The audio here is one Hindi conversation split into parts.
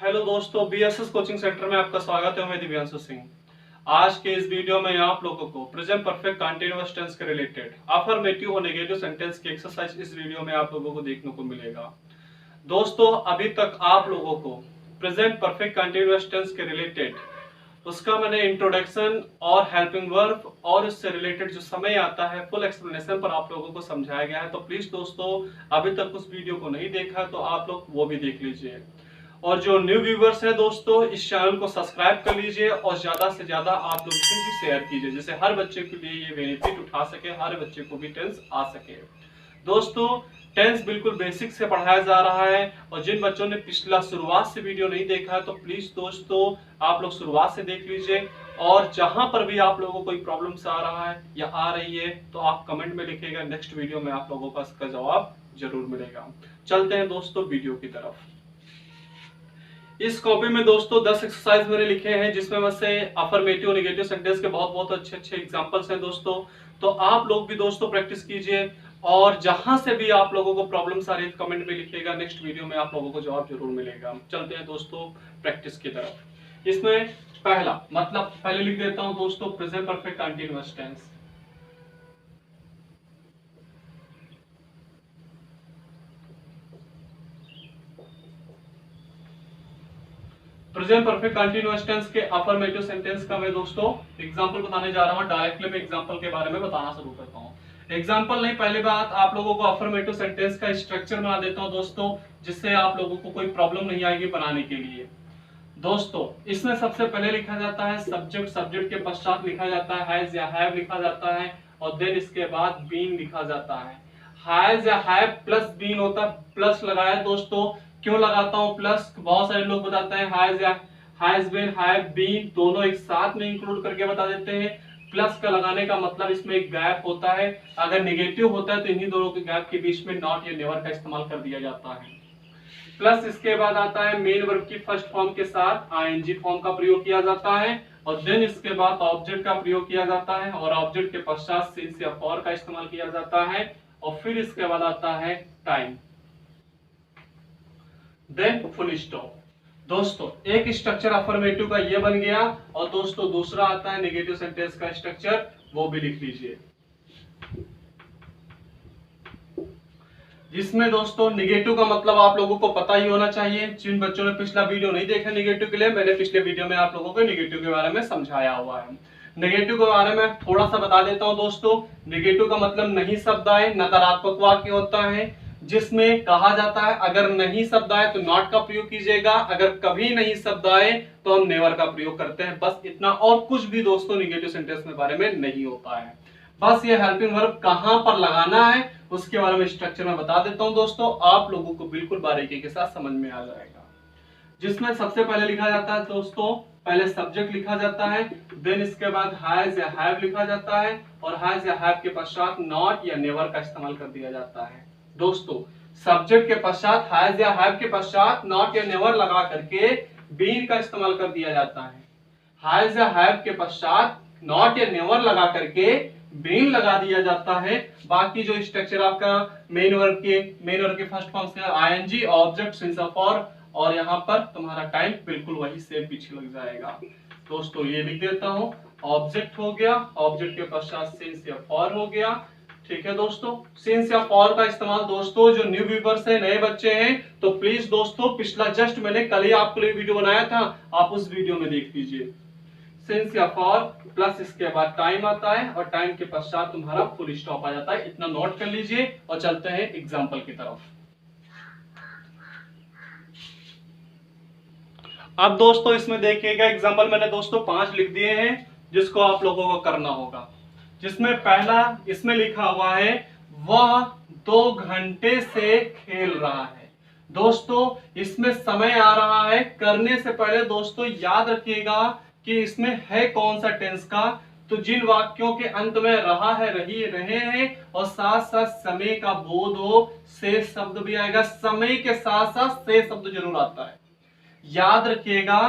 हेलो दोस्तों, बीएसएस कोचिंग सेंटर में आपका स्वागत है। मैं दिव्यांशु सिंह। आज के इस वीडियो में आप लोगों को प्रेजेंट परफेक्ट कंटीन्यूअस टेंस के रिलेटेड अफर्मेटिव और नेगेटिव सेंटेंस की एक्सरसाइज इस वीडियो में आप लोगों को देखने को मिलेगा। दोस्तों, अभी तक आप लोगों को प्रेजेंट परफेक्ट कंटीन्यूअस टेंस के रिलेटेड उसका मैंने इंट्रोडक्शन और हेल्पिंग वर्ब और इससे रिलेटेड जो समय आता है फुल एक्सप्लेनेशन पर आप लोगों को समझाया गया है। तो प्लीज दोस्तों, अभी तक उस वीडियो को नहीं देखा तो आप लोग वो भी देख लीजिए। और जो न्यू व्यूवर्स है दोस्तों, इस चैनल को सब्सक्राइब कर लीजिए और ज्यादा से ज्यादा आप लोग इसे भी शेयर कीजिए, जिससे हर बच्चे के लिए ये बेनिफिट उठा सके, हर बच्चे को भी टेंस आ सके। दोस्तों, टेंस बिल्कुल बेसिक से पढ़ाया जा रहा है और जिन बच्चों ने पिछला शुरुआत से वीडियो नहीं देखा है तो प्लीज दोस्तों आप लोग शुरुआत से देख लीजिए। और जहां पर भी आप लोगों को कोई प्रॉब्लम आ रहा है या आ रही है तो आप कमेंट में लिखिएगा, नेक्स्ट वीडियो में आप लोगों को इसका जवाब जरूर मिलेगा। चलते हैं दोस्तों वीडियो की तरफ। इस कॉपी में दोस्तों 10 एक्सरसाइज मैंने लिखे हैं, जिसमें से अफर्मेटिव और नेगेटिव सेंटेंस के बहुत अच्छे एग्जांपल्स हैं दोस्तों। तो आप लोग भी दोस्तों प्रैक्टिस कीजिए और जहां से भी आप लोगों को प्रॉब्लम्स आ रही है कमेंट में लिखिएगा, नेक्स्ट वीडियो में आप लोगों को जवाब जरूर मिलेगा। चलते हैं दोस्तों प्रैक्टिस की तरफ। इसमें पहला मतलब पहले लिख देता हूं दोस्तों, present perfect continuous tense. Present perfect continuous tense के अफर्मेटिव सेंटेंस का मैं दोस्तों एग्जांपल बताने जा रहा हूं। डायरेक्टली मैं एग्जांपल के बारे में बताना शुरू करता हूं। एग्जांपल नहीं, पहले बात आप लोगों को अफर्मेटिव सेंटेंस का स्ट्रक्चर बना देता हूं दोस्तों, जिससे आप लोगों को कोई प्रॉब्लम नहीं आएगी बनाने के लिए। दोस्तों, इसमें सबसे पहले लिखा जाता है सब्जेक्ट, सब्जेक्ट के पश्चात लिखा जाता है हैज या हैव लिखा जाता है और देन इसके बाद बीन लिखा जाता है। हैज या हैव प्लस बीन होता है, प्लस लगाया दोस्तों। क्यों लगाता हूं प्लस? बहुत सारे लोग बताते हैं हैज या हैज बीन, हैव बीन दोनों एक साथ में इंक्लूड करके बता देते हैं। प्लस का लगाने का मतलब इसमें एक गैप होता है। अगर नेगेटिव होता है तो इन्हीं दोनों के गैप के बीच में नॉट या नेवर का इस्तेमाल कर दिया जाता है। प्लस इसके बाद आता है मेन वर्ब की फर्स्ट फॉर्म के साथ आईएनजी फॉर्म का प्रयोग किया जाता है और देन इसके बाद ऑब्जेक्ट का प्रयोग किया जाता है और ऑब्जेक्ट के पश्चात सिंस या फॉर का इस्तेमाल किया जाता है और फिर इसके बाद आता है टाइम, देन फुल स्टॉप। दोस्तों, एक स्ट्रक्चर अफर्मेटिव का ये बन गया और दोस्तों दूसरा आता है नेगेटिव सेंटेंस का स्ट्रक्चर, वो भी लिख लीजिए। जिसमें दोस्तों नेगेटिव का मतलब आप लोगों को पता ही होना चाहिए। जिन बच्चों ने पिछला वीडियो नहीं देखा नेगेटिव के लिए, मैंने पिछले वीडियो में आप लोगों को नेगेटिव के बारे में समझाया हुआ है। नेगेटिव के बारे में थोड़ा सा बता देता हूं दोस्तों। नेगेटिव का मतलब नहीं शब्द आए, नकारात्मक वाक्य होता है, जिसमें कहा जाता है अगर नहीं शब्द आए तो नॉट का प्रयोग कीजिएगा, अगर कभी नहीं शब्द आए तो हम नेवर का प्रयोग करते हैं। बस इतना, और कुछ भी दोस्तों नेगेटिव सेंटेंस के बारे में नहीं होता है। बस ये हेल्पिंग वर्ब कहां पर लगाना है उसके बारे में स्ट्रक्चर में बता देता हूं दोस्तों, आप लोगों को बिल्कुल बारीकी के साथ समझ में आ जाएगा। जिसमें सबसे पहले लिखा जाता है दोस्तों, पहले सब्जेक्ट लिखा जाता है, देन इसके बाद हैज या हैव लिखा जाता है और हैज या हैव के पश्चात नॉट या नेवर का इस्तेमाल कर दिया जाता है। दोस्तों, सब्जेक्ट के पश्चात हैज या हैव के पश्चात नॉट या नेवर लगा करके बीन का इस्तेमाल कर दिया जाता है। हैज या हैव के पश्चात नॉट या नेवर लगा करके बीन लगा दिया जाता है। बाकी जो स्ट्रक्चर आपका मेन वर्ब के फर्स्ट फॉर्म से आईएनजी, ऑब्जेक्ट, सिंस ऑफ और यहाँ पर तुम्हारा टाइम बिल्कुल वही सेम पीछे लग जाएगा। दोस्तों, ये लिख देता हूं, ऑब्जेक्ट हो गया, ऑब्जेक्ट के पश्चात सिंस या फॉर हो गया। ठीक है दोस्तों, सिंस या फॉर का इस्तेमाल दोस्तों जो न्यू व्यूवर्स हैं, नए बच्चे हैं, तो प्लीज दोस्तों पिछला जस्ट मैंने कल ही आपके लिए वीडियो बनाया था, आप उस वीडियो में देख लीजिए। सिंस या फॉर प्लस इसके बाद टाइम आता है और टाइम के पश्चात तुम्हारा फुल स्टॉप आ जाता है। इतना नोट कर लीजिए और चलते हैं एग्जाम्पल की तरफ। अब दोस्तों इसमें देखिएगा, एग्जाम्पल मैंने दोस्तों 5 लिख दिए हैं जिसको आप लोगों को करना होगा। जिसमें पहला इसमें लिखा हुआ है वह 2 घंटे से खेल रहा है। दोस्तों, इसमें समय आ रहा है, करने से पहले दोस्तों याद रखिएगा कि इसमें है कौन सा टेंस का। तो जिन वाक्यों के अंत में रहा है, रही, रहे हैं और साथ साथ समय का बोध हो, से शब्द भी आएगा। समय के साथ साथ से शब्द जरूर आता है, याद रखिएगा।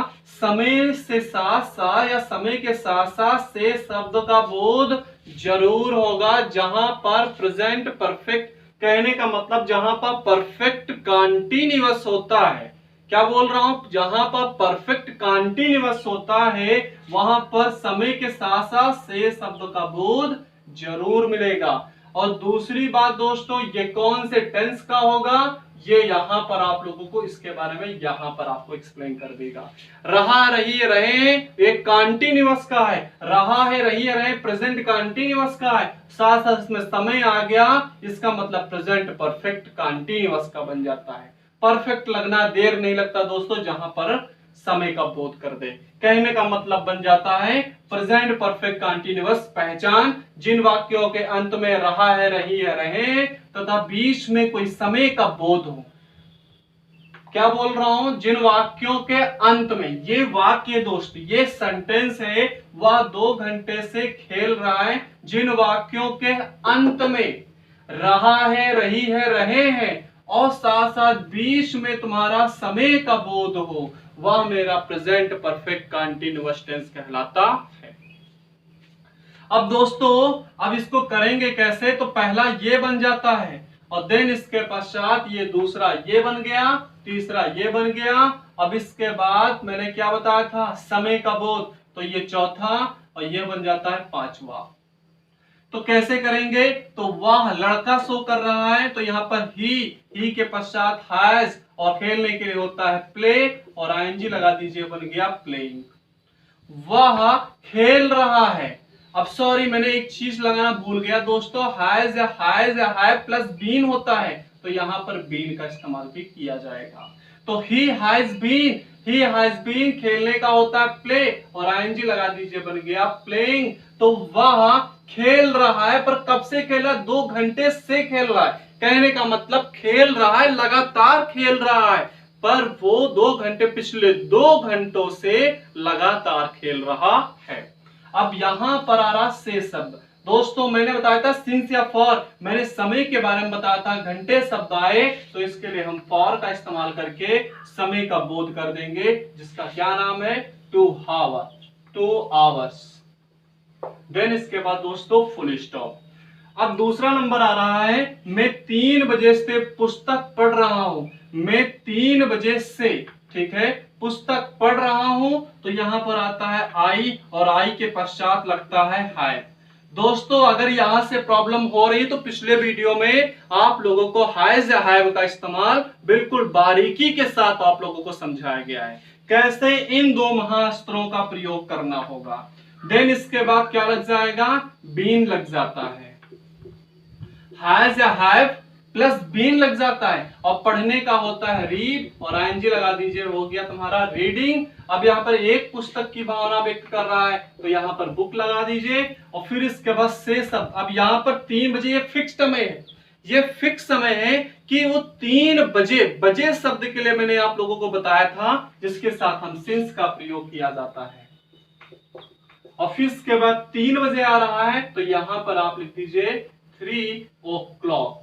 समय से साथ साथ या समय के साथ साथ से शब्द का बोध जरूर होगा। जहां पर प्रेजेंट परफेक्ट कहने का मतलब जहां पर परफेक्ट कंटीन्यूअस होता है, क्या बोल रहा हूं, जहां पर परफेक्ट कंटीन्यूअस होता है वहां पर समय के साथ साथ से शब्द का बोध जरूर मिलेगा। और दूसरी बात दोस्तों, ये कौन से टेंस का होगा, ये यहां पर आप लोगों को इसके बारे में यहां पर आपको एक्सप्लेन कर देगा। रहा, रही, रहे एक कंटीन्यूअस का है, रहा है, रही है, रहे प्रेजेंट कंटीन्यूअस का है, साथ साथ इसमें समय आ गया, इसका मतलब प्रेजेंट परफेक्ट कंटीन्यूअस का बन जाता है। परफेक्ट लगना देर नहीं लगता दोस्तों, जहां पर समय का बोध कर दे। कहने का मतलब बन जाता है प्रेजेंट परफेक्ट कंटीन्यूअस पहचान जिन वाक्यों के अंत में रहा है, रही है, रहे तथा बीच में कोई समय का बोध हो। क्या बोल रहा हूं, जिन वाक्यों के अंत में, ये वाक्य दोस्त, ये सेंटेंस है, वह 2 घंटे से खेल रहा है, जिन वाक्यों के अंत में रहा है, रही है, रहे हैं और साथ साथ बीच में तुम्हारा समय का बोध हो, वह मेरा प्रेजेंट परफेक्ट कंटीन्यूअस टेंस कहलाता है। अब दोस्तों, अब इसको करेंगे कैसे, तो पहला ये बन जाता है और देन इसके पश्चात ये दूसरा ये बन गया, तीसरा ये बन गया। अब इसके बाद मैंने क्या बताया था, समय का बोध, तो ये चौथा और ये बन जाता है पांचवा। तो कैसे करेंगे, तो वह लड़का शो कर रहा है, तो यहां पर ही के पश्चात हैज और खेलने के लिए होता है प्ले और आईएनजी लगा दीजिए, बन गया प्लेइंग। वह खेल रहा है। अब सॉरी, मैंने एक चीज लगाना भूल गया दोस्तों, हैज या हैव प्लस बीन होता है, तो यहां पर बीन का इस्तेमाल भी किया जाएगा। तो ही हैज बीन खेलने का होता है प्ले और आईएनजी लगा दीजिए, बन गया प्लेइंग। तो वह खेल रहा है, पर कब से खेल रहा है, 2 घंटे से खेल रहा है। कहने का मतलब खेल रहा है, लगातार खेल रहा है, पर वो 2 घंटे, पिछले 2 घंटों से लगातार खेल रहा है। अब यहां पर आ रहा से शब्द दोस्तों, मैंने बताया था सिंस या फॉर, मैंने समय के बारे में बताया था, घंटे शब्द आए तो इसके लिए हम फॉर का इस्तेमाल करके समय का बोध कर देंगे, जिसका क्या नाम है, 2 आवर्स। देन इसके बाद दोस्तों फुल स्टॉप। अब दूसरा नंबर आ रहा है, मैं 3 बजे से पुस्तक पढ़ रहा हूं, मैं 3 बजे से, ठीक है, पुस्तक पढ़ रहा हूं, तो यहां पर आता है आई और आई के पश्चात लगता है हैव। दोस्तों अगर यहां से प्रॉब्लम हो रही तो पिछले वीडियो में आप लोगों को हैज या हैव का इस्तेमाल बिल्कुल बारीकी के साथ आप लोगों को समझाया गया है, कैसे इन 2 महाअस्त्रों का प्रयोग करना होगा। देन इसके बाद क्या लग जाएगा, बीन लग जाता है, हैज या हैव प्लस बीन लग जाता है, और पढ़ने का होता है रीड और आईएनजी लगा दीजिए, हो गया तुम्हारा रीडिंग। अब यहाँ पर एक पुस्तक की भावना व्यक्त कर रहा है, तो यहाँ पर बुक लगा दीजिए, और फिर इसके बाद से शब्द। अब यहाँ पर 3 बजे ये फिक्स समय है, ये फिक्स समय है कि वो 3 बजे, बजे शब्द के लिए मैंने आप लोगों को बताया था, जिसके साथ हम सिंस का प्रयोग किया जाता है। और फिर इसके बाद 3 बजे आ रहा है, तो यहां पर आप लिख दीजिए 3 o'clock।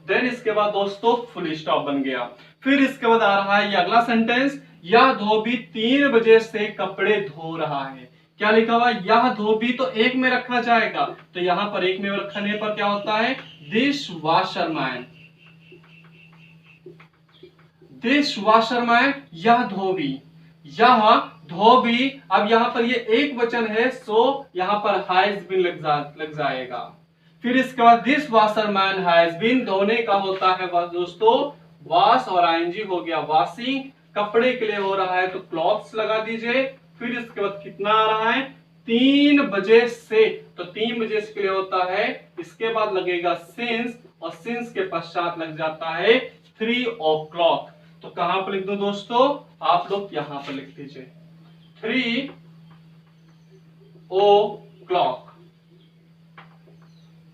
देन इसके बाद दोस्तों फुल स्टॉप बन गया। फिर इसके बाद आ रहा है ये अगला सेंटेंस, यह धोबी 3 बजे से कपड़े धो रहा है। क्या लिखा हुआ, यह धोबी, तो एक में रखा जाएगा, तो यहां पर एक में रखने पर क्या होता है, डिश वाशरमैन, डिश वाशरमैन, यह धोबी, यह धोबी। अब यहां पर ये एक वचन है, सो यहां पर हैज बीन लग जाएगा। फिर इसके बाद दिस वाशरमैन हैज बीन, धोने का होता है दोस्तों वॉश और आईएनजी हो गया वॉशिंग। कपड़े के लिए हो रहा है तो क्लॉथ्स लगा दीजिए। फिर इसके बाद कितना आ रहा है, 3 बजे से, तो 3 बजे के लिए होता है, इसके बाद लगेगा सिंस और सिंस के पश्चात लग जाता है 3 o'clock। तो कहां पर लिख दो दोस्तों, आप लोग यहां पर लिख दीजिए 3 o'clock।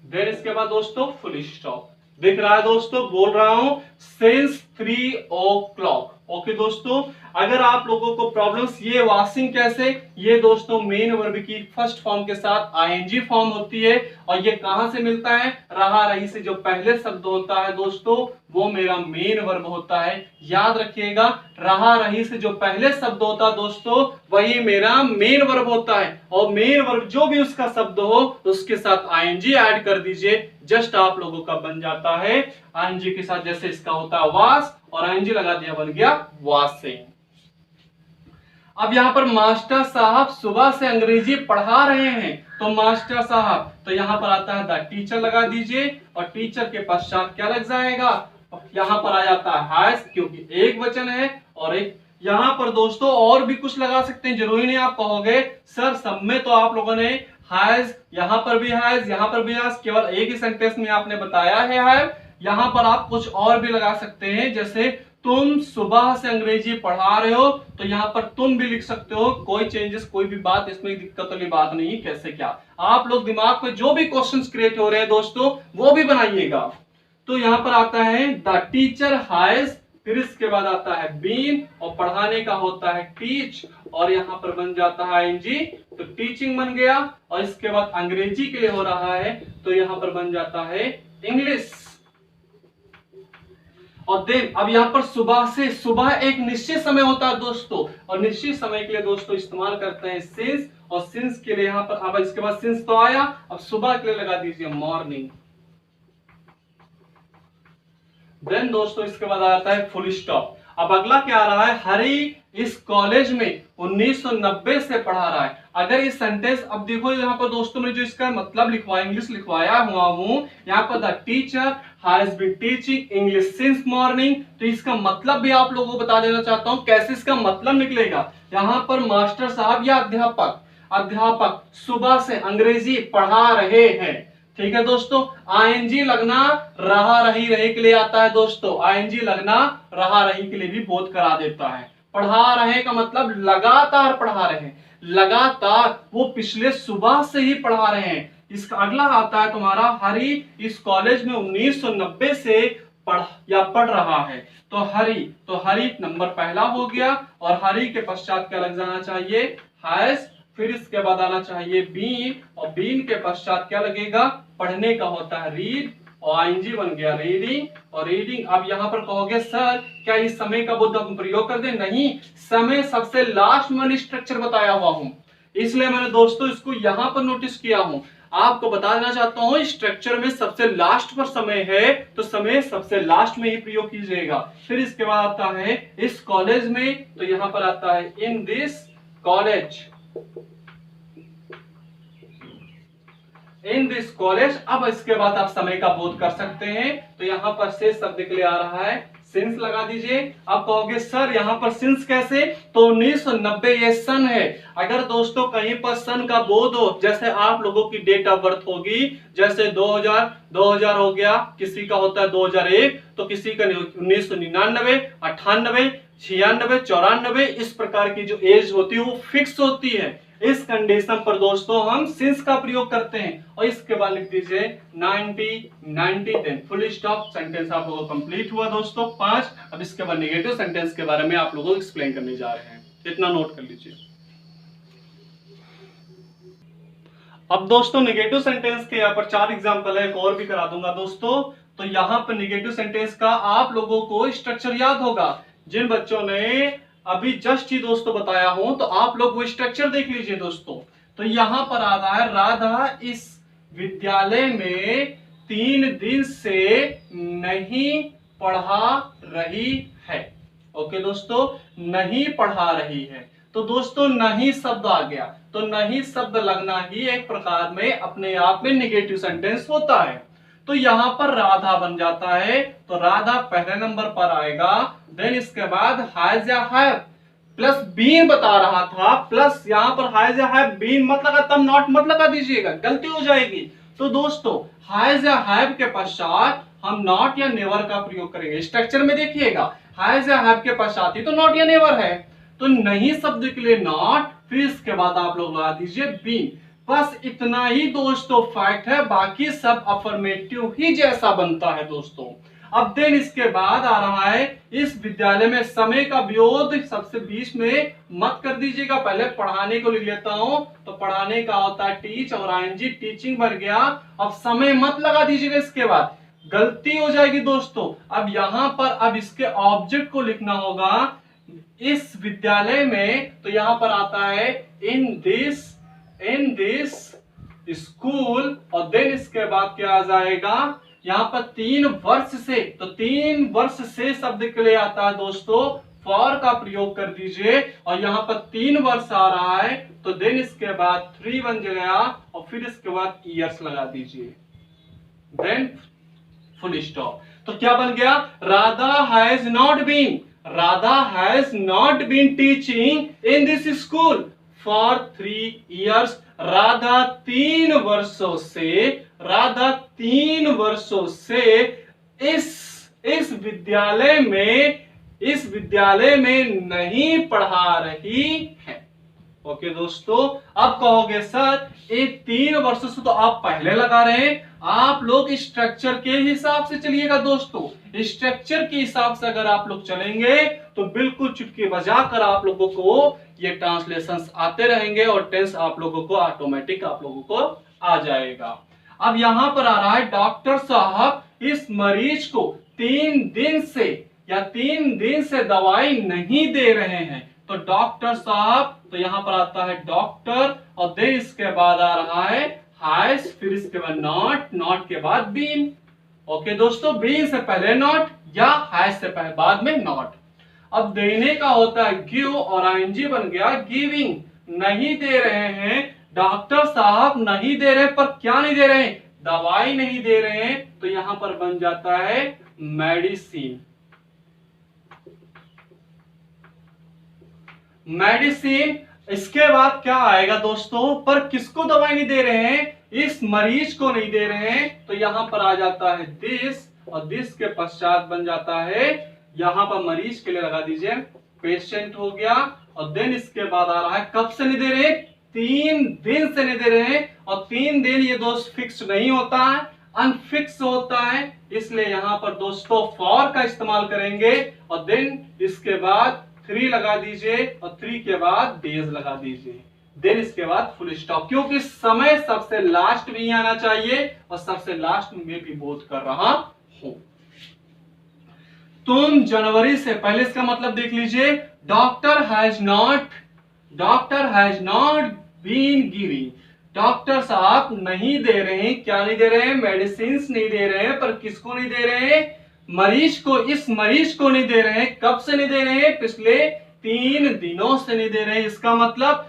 देन इसके बाद दोस्तों फुल स्टॉप। दिख रहा है दोस्तों, बोल रहा हूं सिंस 3 o'clock, ओके दोस्तों, अगर आप लोगों को प्रॉब्लम्स ये वाशिंग कैसे, ये दोस्तों मेन वर्ब की फर्स्ट फॉर्म के साथ आईएनजी फॉर्म होती है और ये कहां से मिलता है, रहा रही से जो पहले शब्द होता है दोस्तों वो मेरा मेन वर्ब होता है। याद रखिएगा, रहा रही से जो पहले शब्द होता है दोस्तों वही मेरा मेन वर्ब होता है और मेन वर्ब जो भी उसका शब्द हो उसके साथ आईएनजी ऐड कर दीजिए, जस्ट आप लोगों का बन जाता है आईएनजी के साथ, जैसे इसका होता है वाश और आईएनजी लगा दिया बन गया वाशिंग। अब यहाँ पर मास्टर साहब सुबह से अंग्रेजी पढ़ा रहे हैं, तो मास्टर साहब, तो यहाँ पर आता है द टीचर लगा दीजिए और टीचर के पश्चात क्या लग जाएगा, यहाँ पर आ जाता है हैज, क्योंकि एक वचन है और एक यहाँ पर दोस्तों और भी कुछ लगा सकते हैं, जरूरी नहीं आप कहोगे सर सब में तो आप लोगों ने हैज, यहाँ पर भी हैज, यहाँ पर भी हैज, केवल एक ही सेंटेंस में आपने बताया है। यहाँ पर आप कुछ और भी लगा सकते हैं, जैसे तुम सुबह से अंग्रेजी पढ़ा रहे हो तो यहाँ पर तुम भी लिख सकते हो, कोई चेंजेस कोई भी बात इसमें दिक्कत वाली बात नहीं है। कैसे क्या आप लोग दिमाग में जो भी क्वेश्चंस क्रिएट हो रहे हैं दोस्तों वो भी बनाइएगा। तो यहाँ पर आता है द टीचर हैज, फिर इसके बाद आता है बीन और पढ़ाने का होता है टीच और यहाँ पर बन जाता है आईएनजी, तो टीचिंग बन गया और इसके बाद अंग्रेजी के लिए हो रहा है तो यहाँ पर बन जाता है इंग्लिश। और देन अब यहाँ पर सुबह से, सुबह एक निश्चित समय होता है दोस्तों और निश्चित समय के लिए दोस्तों इस्तेमाल करते हैं सिंस, और सिंस के लिए यहाँ पर अब इसके बाद सिंस तो आया, अब सुबह के लिए लगा दीजिए मॉर्निंग। देन दोस्तों इसके बाद आता है फुल स्टॉप। अब अगला क्या आ रहा है, हरी इस कॉलेज में 1990 से पढ़ा रहा है। अगर इस सेंटेंस, अब देखो यहाँ पर दोस्तों में जो इसका मतलब लिखवाया, इंग्लिश लिखवाया हुआ हूं, यहाँ पर the teacher has been teaching English since morning, तो इसका मतलब भी आप लोगों को बता देना चाहता हूं कैसे इसका मतलब निकलेगा। यहाँ पर मास्टर साहब या अध्यापक, अध्यापक सुबह से अंग्रेजी पढ़ा रहे हैं, ठीक है दोस्तों। आईएनजी लगना रहा रही रहे के लिए आता है दोस्तों, आईएनजी लगना रहा रही के लिए भी बोध करा देता है। पढ़ा रहे का मतलब लगातार पढ़ा रहे हैं, लगातार वो पिछले सुबह से ही पढ़ा रहे हैं। इसका अगला आता है तुम्हारा हरी इस कॉलेज में 1990 से पढ़ रहा है, तो हरी, तो हरी नंबर पहला हो गया और हरी के पश्चात क्या लग जाना चाहिए, हैज, फिर इसके बाद आना चाहिए बीन और बीन के पश्चात क्या लगेगा, पढ़ने का होता है रीड और आईएनजी बन गया रीडिंग और रीडिंग। अब यहाँ पर कहोगे सर क्या इस समय का बुद्ध हम प्रयोग कर दें, नहीं, समय सबसे लास्ट में स्ट्रक्चर बताया हुआ हूं, इसलिए मैंने दोस्तों इसको यहाँ पर नोटिस किया हूं। आपको बता देना चाहता हूं स्ट्रक्चर में सबसे लास्ट पर समय है तो समय सबसे लास्ट में ही प्रयोग कीजिएगा। फिर इसके बाद आता है इस कॉलेज में, तो यहाँ पर आता है in this college, in this college. अब इसके बाद आप समय का बोध कर सकते हैं, तो यहाँ पर से शब्द के लिए आ रहा है सिंस लगा दीजिए। अब कहोगे सर यहाँ पर सिंस कैसे, तो 1990 ये सन है। अगर दोस्तों कहीं पर सन का बोध हो, जैसे आप लोगों की डेट ऑफ बर्थ होगी, जैसे 2000 हो गया, किसी का होता है 2001, तो किसी का 1999, 98, 96, 94, इस प्रकार की जो एज होती है वो फिक्स होती है। इस कंडीशन पर दोस्तों हम सिंस का प्रयोग करते हैं और इसके बाद लिख दीजिए 90 देन फुल स्टॉप। सेंटेंस आप लोगों को कंप्लीट हुआ दोस्तों 5। अब इसके बाद नेगेटिव सेंटेंस के बारे में आप लोगों को एक्सप्लेन करने जा रहे हैं, इतना नोट कर लीजिए। अब दोस्तों नेगेटिव सेंटेंस के यहाँ पर 4 एग्जाम्पल है, एक और भी करा दूंगा दोस्तों। तो यहाँ पर नेगेटिव सेंटेंस का आप लोगों को स्ट्रक्चर याद होगा, जिन बच्चों ने अभी जस्ट ही दोस्तों बताया हूं तो आप लोग वो स्ट्रक्चर देख लीजिए दोस्तों। तो यहां पर आ रहा है राधा इस विद्यालय में 3 दिन से नहीं पढ़ा रही है। ओके दोस्तों, नहीं पढ़ा रही है, तो दोस्तों नहीं शब्द आ गया, तो नहीं शब्द लगना ही एक प्रकार में अपने आप में नेगेटिव सेंटेंस होता है। तो यहां पर राधा बन जाता है, तो राधा पहले नंबर पर आएगा। देन इसके बाद हैज या हैव प्लस बीन बता रहा था, प्लस यहां पर हैज या हैव बीन मत लगा, तब नॉट मत लगा दीजिएगा, गलती हो जाएगी। तो दोस्तों हैज या हैव के पश्चात हम नॉट या नेवर का प्रयोग करेंगे। स्ट्रक्चर में देखिएगा हैज या हैव के पश्चात ही तो नॉट या नेवर है, तो नहीं शब्द के लिए नॉट, फिर इसके बाद आप लोग लगा दीजिए बीन। बस इतना ही दोस्तों फैक्ट है, बाकी सब अफर्मेटिव ही जैसा बनता है दोस्तों। अब देन इसके बाद आ रहा है इस विद्यालय में, समय का विरोध सबसे बीच में मत कर दीजिएगा, पहले पढ़ाने को लिख लेता हूं। तो पढ़ाने का होता है टीच और आईएनजी, टीचिंग बन गया। अब समय मत लगा दीजिएगा, इसके बाद गलती हो जाएगी दोस्तों। अब यहां पर अब इसके ऑब्जेक्ट को लिखना होगा इस विद्यालय में, तो यहां पर आता है इन दिस स्कूल, और देन इसके बाद क्या आ जाएगा यहां पर 3 वर्ष से, तो 3 वर्ष से शब्द के लिए आता है दोस्तों फॉर का प्रयोग कर दीजिए, और यहां पर 3 वर्ष आ रहा है, तो देन इसके बाद 3 बन गया, और फिर इसके बाद ईयर्स लगा दीजिए, देन फुल स्टॉप। तो क्या बन गया, Radha has not been teaching in this school for 3 years. Radha 3 वर्षों से इस विद्यालय में नहीं पढ़ा रही है। ओके दोस्तों, अब कहोगे सर ये 3 वर्षों से तो आप पहले लगा रहे हैं, आप लोग स्ट्रक्चर के हिसाब से चलिएगा दोस्तों। स्ट्रक्चर के हिसाब से अगर आप लोग चलेंगे तो बिल्कुल चुटकी बजाकर आप लोगों को ये ट्रांसलेशंस आते रहेंगे और टेंस आप लोगों को ऑटोमेटिक आप लोगों को आ जाएगा। अब यहां पर आ रहा है डॉक्टर साहब इस मरीज को 3 दिन से दवाई नहीं दे रहे हैं। तो डॉक्टर साहब, तो यहां पर आता है डॉक्टर, और देन इसके बाद आ रहा है हैज, फिर इसके बाद नॉट के बाद बीन। ओके दोस्तों, बीन से पहले नॉट या हैज से पहले बाद में नॉट। अब देने का होता है गिव और आईएनजी बन गया गिविंग। नहीं दे रहे हैं, डॉक्टर साहब नहीं दे रहे, पर क्या नहीं दे रहे हैं, दवाई नहीं दे रहे हैं, तो यहां पर बन जाता है मेडिसिन। इसके बाद क्या आएगा दोस्तों, पर किसको दवाई नहीं दे रहे हैं, इस मरीज को नहीं दे रहे हैं, तो यहां पर आ जाता है दिस, और दिस के पश्चात बन जाता है, यहां पर मरीज के लिए लगा दीजिए पेशेंट हो गया, और देन इसके बाद आ रहा है कब से नहीं दे रहे, 3 दिन से नहीं दे रहे हैं, और 3 दिन ये दोस्त फिक्स नहीं होता है, अनफिक्स होता है, इसलिए यहां पर दोस्तों फॉर का इस्तेमाल करेंगे, और देन इसके बाद 3 लगा दीजिए, और 3 के बाद डेज लगा दीजिए, देन इसके बाद फुल स्टॉप, क्योंकि समय सबसे लास्ट में ही आना चाहिए, और सबसे लास्ट में भी बोध कर रहा हूं। तुम जनवरी से पहले, इसका मतलब देख लीजिए, doctor has not been giving, doctor साहब नहीं दे रहे हैं, क्या नहीं दे रहे हैं, मेडिसिन नहीं दे रहे हैं, पर किसको नहीं दे रहे हैं, मरीज को, इस मरीज को नहीं दे रहे हैं, कब से नहीं दे रहे हैं, पिछले 3 दिनों से नहीं दे रहे हैं। इसका मतलब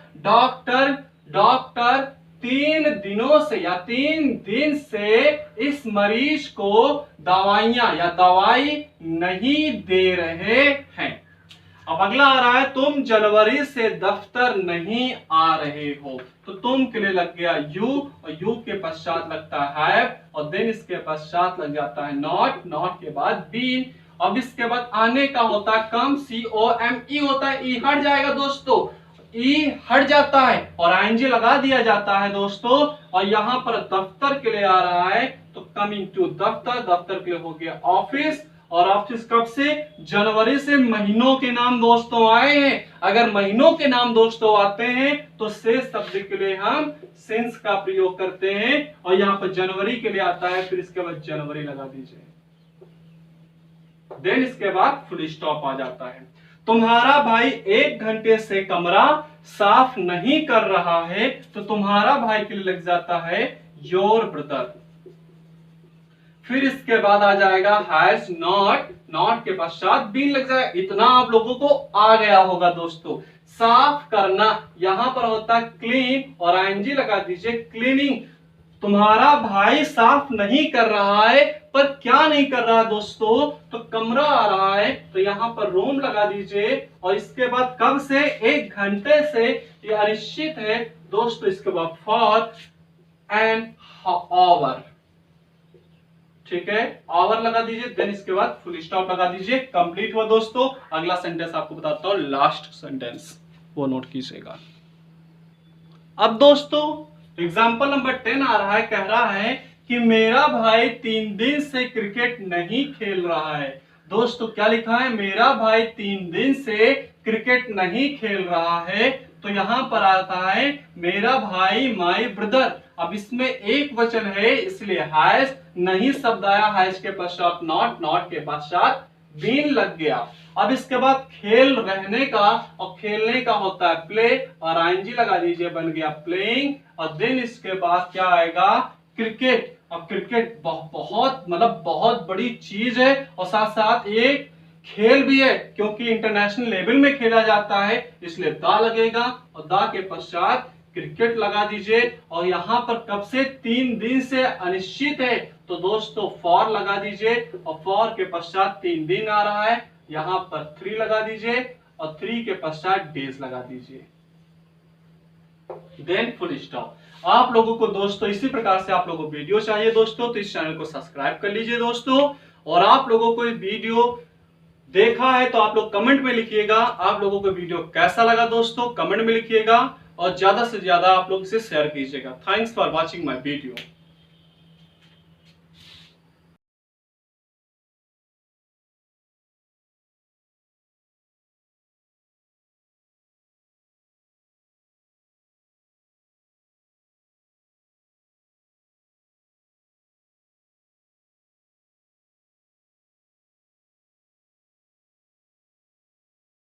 डॉक्टर 3 दिनों से या 3 दिन से इस मरीज को दवाइयां या दवाई नहीं दे रहे हैं। अब अगला आ रहा है तुम जनवरी से दफ्तर नहीं आ रहे हो, तो तुम के लिए लग गया यू, और यू के पश्चात लगता है हैव, और देन इसके पश्चात लग जाता है नॉट के बाद बीन। अब इसके बाद आने का होता है कम, COME होता है, ई हट जाएगा दोस्तों, ई हट जाता है और आईएनजी लगा दिया जाता है दोस्तों, और यहां पर दफ्तर के लिए आ रहा है, तो कमिंग टू दफ्तर के लिए हो गया ऑफिस, और ऑफिस कब से, जनवरी से महीनों के नाम दोस्तों आए हैं। अगर महीनों के नाम दोस्तों आते हैं तो शेष शब्द के लिए हम सिंस का प्रयोग करते हैं, और यहाँ पर जनवरी के लिए आता है, फिर इसके बाद जनवरी लगा दीजिए, देन इसके बाद फुल स्टॉप आ जाता है। तुम्हारा भाई 1 घंटे से कमरा साफ नहीं कर रहा है, तो तुम्हारा भाई के लिए लग जाता है योर ब्रदर। फिर इसके बाद आ जाएगा हैज नॉट के पश्चात बीन लग जाएगा। इतना आप लोगों को आ गया होगा दोस्तों। साफ करना यहां पर होता है क्लीन, और आईएनजी लगा दीजिए क्लीनिंग। तुम्हारा भाई साफ नहीं कर रहा है, पर क्या नहीं कर रहा दोस्तों, तो कमरा आ रहा है, तो यहां पर रूम लगा दीजिए, और इसके बाद कब से, 1 घंटे से, ये अनिश्चित है दोस्तों, इसके बाद फॉर एन आवर, ठीक है, आवर लगा दीजिए, देन इसके बाद फुल स्टॉप लगा दीजिए। कंप्लीट हुआ दोस्तों। अगला सेंटेंस आपको बताता हूं, लास्ट सेंटेंस, वो नोट कीजिएगा। अब दोस्तों एग्जाम्पल नंबर 10 आ रहा है, कह रहा है कि मेरा भाई 3 दिन से क्रिकेट नहीं खेल रहा है। दोस्तों क्या लिखा है, मेरा भाई 3 दिन से क्रिकेट नहीं खेल रहा है। तो यहां पर आता है मेरा भाई, माय ब्रदर। अब इसमें एक वचन है इसलिए हैज नहीं शब्द आया, हैज के पश्चात नॉट, नॉट के पश्चात बीन लग गया। अब इसके बाद खेल रहने का और खेलने का होता है प्ले, और आईएनजी लगा दीजिए, बन गया प्लेइंग। और देन इसके बाद क्या आएगा, क्रिकेट। अब क्रिकेट बहुत मतलब बहुत बड़ी चीज है, और साथ साथ एक खेल भी है, क्योंकि इंटरनेशनल लेवल में खेला जाता है, इसलिए दा लगेगा, और दा के पश्चात क्रिकेट लगा दीजिए। और यहां पर कब से, 3 दिन से अनिश्चित है, तो दोस्तों फॉर लगा दीजिए, और फॉर के पश्चात 3 दिन आ रहा है, यहां पर 3 लगा दीजिए, और 3 के पश्चात डेज लगा दीजिए, देन फुल स्टॉप। आप लोगों को दोस्तों इसी प्रकार से आप लोगों को वीडियो चाहिए दोस्तों, तो इस चैनल को सब्सक्राइब कर लीजिए दोस्तों। और आप लोगों को वीडियो देखा है तो आप लोग कमेंट में लिखिएगा, आप लोगों को वीडियो कैसा लगा दोस्तों, कमेंट में लिखिएगा, और ज्यादा से ज्यादा आप लोग इसे शेयर कीजिएगा। Thanks for watching my video.